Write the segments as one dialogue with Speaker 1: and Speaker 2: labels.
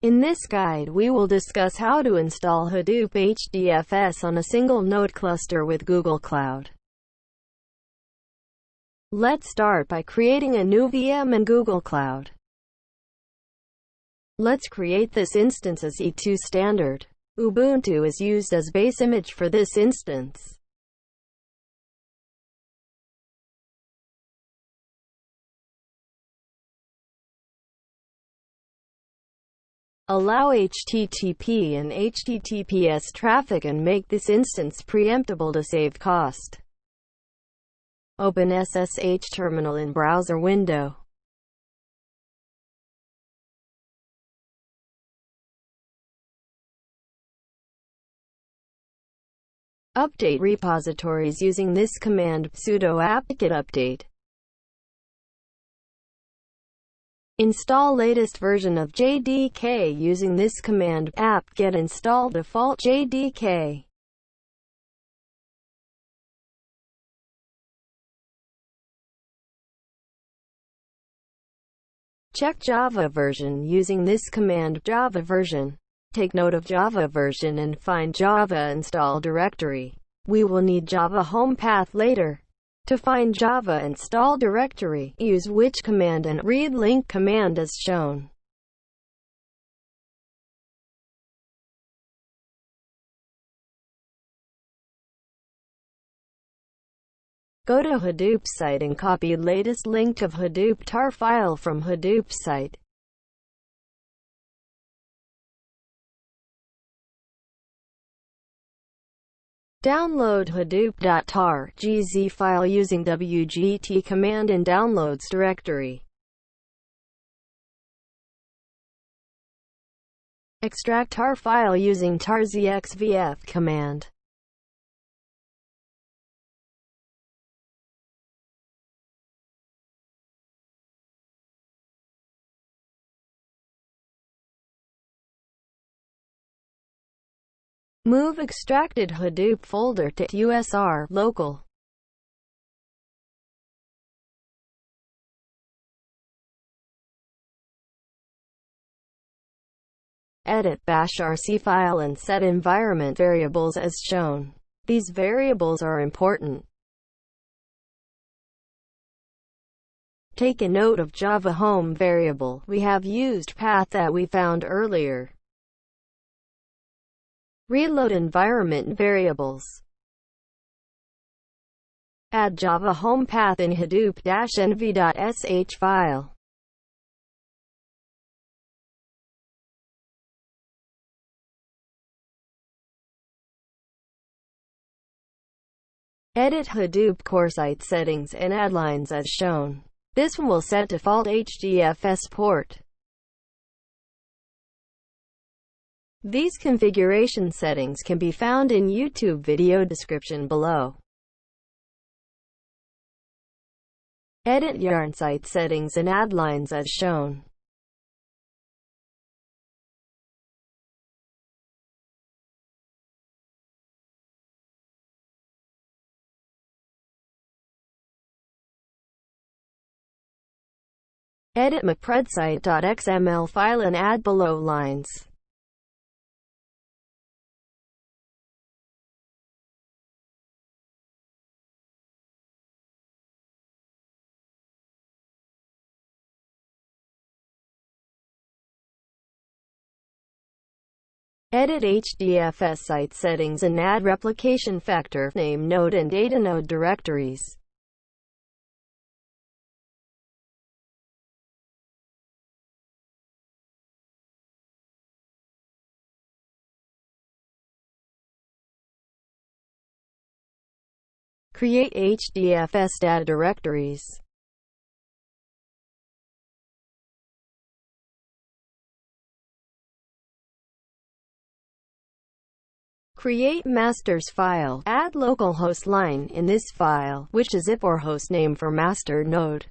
Speaker 1: In this guide we will discuss how to install Hadoop HDFS on a single node cluster with Google Cloud. Let's start by creating a new VM in Google Cloud. Let's create this instance as E2 standard. Ubuntu is used as base image for this instance. Allow HTTP and HTTPS traffic and make this instance preemptible to save cost. Open SSH terminal in browser window. Update repositories using this command, sudo apt-get update. Install latest version of JDK using this command, apt-get install default-jdk. Check Java version using this command, Java version. Take note of Java version and find Java install directory. We will need Java home path later. To find Java install directory, use which command and read link command as shown. Go to Hadoop site and copy latest link of Hadoop tar file from Hadoop site. Download Hadoop.tar.gz file using wget command in downloads directory. Extract tar file using tar.gz command. Move extracted Hadoop folder to USR local. Edit bashrc file and set environment variables as shown. These variables are important. Take a note of Java home variable. We have used path that we found earlier. Reload environment variables. Add Java home path in hadoop-env.sh file. Edit Hadoop core site settings and add lines as shown. This one will set default HDFS port. These configuration settings can be found in YouTube video description below. Edit yarn site settings and add lines as shown. Edit mapredSite.xml file and add below lines. Edit HDFS site settings and add replication factor, name node and data node directories. Create HDFS data directories. Create masters file. Add localhost line in this file, which is zip or host name for master node.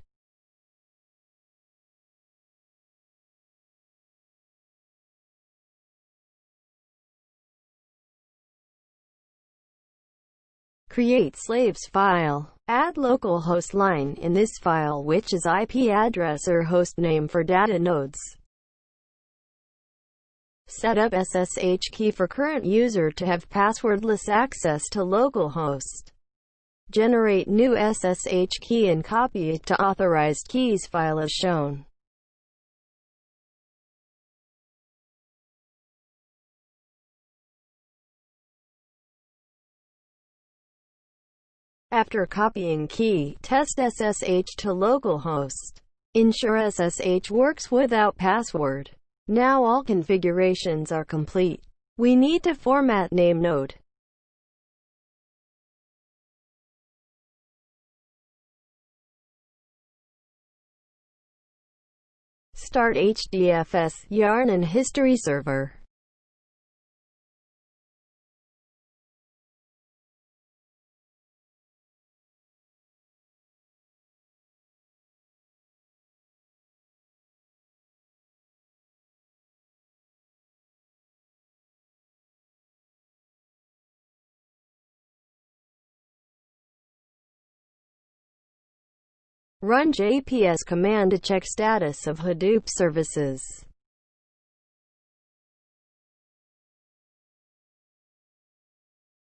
Speaker 1: Create slaves file. Add localhost line in this file, which is IP address or host name for data nodes. Set up SSH key for current user to have passwordless access to localhost. Generate new SSH key and copy it to authorized keys file as shown. After copying key, test SSH to localhost. Ensure SSH works without password. Now all configurations are complete. We need to format name node. Start HDFS, yarn and history server. Run jps command to check status of Hadoop services.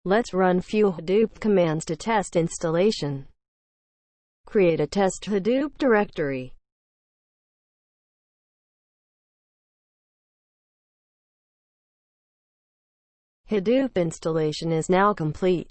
Speaker 1: Let's run few Hadoop commands to test installation. Create a test Hadoop directory. Hadoop installation is now complete.